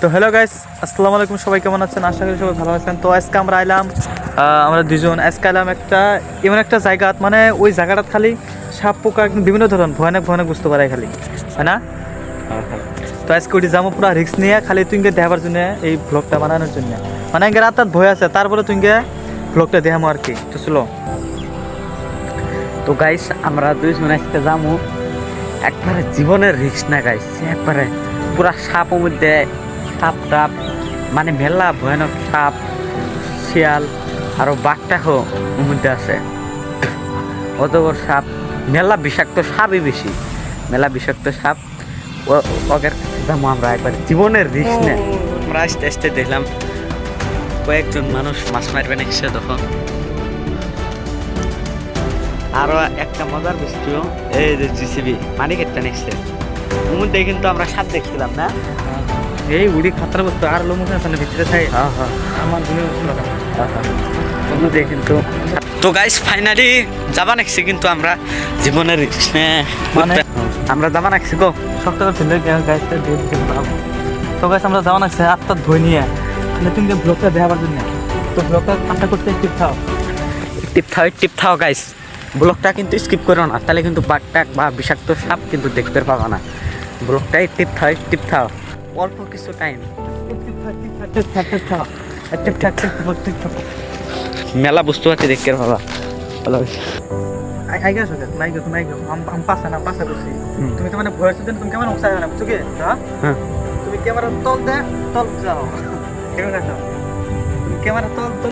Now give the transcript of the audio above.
তো hello guys, আসসালামু আলাইকুম। সবাই কেমন আছেন? আশা করি সবাই ভালো আছেন। তো আজকে আমরা আইলাম, আমরা দুজন আজকে এলাম একটা এমন একটা জায়গা, মানে ওই জায়গাটা খালি সাপ পোকা একদম বিভিন্ন ধরনের ভয়ানক ভয়ানক বুঝতে পারে খালি, হয় না? তো আজকে ওটি যাবো পুরো রিস্ক নিয়ে, খালি তুইকে দেখাবার জন্য, এই ব্লগটা বানানোর জন্য। মানে একে রাত ভয় আছে, তারপরে তুইকে ব্লগটা দেখাবো আর কি। তো চলো। তো গাইস আমরা দুইজন আজকে যাবো একবারে জীবনের রিস্ক না গাইস, একবারে পুরা সাপের মধ্যে সাপ টাপ, মানে মেলা ভয়ানক সাপ, শিয়াল আরো বাঘটাও ওর মধ্যে আছে। অত বড় সাপ, মেলা বিষাক্ত সাপই বেশি, মেলা বিষাক্ত সাপ। ওদের যাবো আমরা একবার জীবনের রিস্ক নেই। আমরা আস্তে আস্তে দেখলাম কয়েকজন মানুষ মাছ মারবে নিচ্ছে তখন। আরো একটা মজার বস্তু, এই যে জিসিবি পানি কেটে নিচ্ছে, ওর মধ্যে কিন্তু আমরা সাপ দেখছিলাম না। এই উড়ি খাতরা বস্তু আর লোমুখে আছে না ভিতরে থাই। আমার জন্য ওর মধ্যে কিন্তু তো গাইস ফাইনালি যাবা নাকছি, কিন্তু আমরা জীবনের মানে আমরা যাবা নাকছি গো। সপ্তাহে ফেলে গাইতে দিয়ে দিতে পারবো। তো গাইস আমরা যাওয়া লাগছে আটটা ধই নিয়ে, মানে তুমি ব্লগটা দেখাবার জন্য। তো ব্লগটা আশা করতে টিপ থাও গাইস, ব্লগটা কিন্তু স্কিপ করো না, তাহলে কিন্তু বাঘটাক বা বিষাক্ত সাপ কিন্তু দেখতে পাবা না। ব্লগটাই টিপ থাও অল্প কিছু টাইম, মেলা বুঝতে পারছি দেখতে পাবা। তুমি তো মানে ভয়ের জন্য তুমি কেমন উৎসাহ না বুঝছো কি? হ্যাঁ তুমি ক্যামেরা তল দে, তল যাও। ক্যামেরা তল তল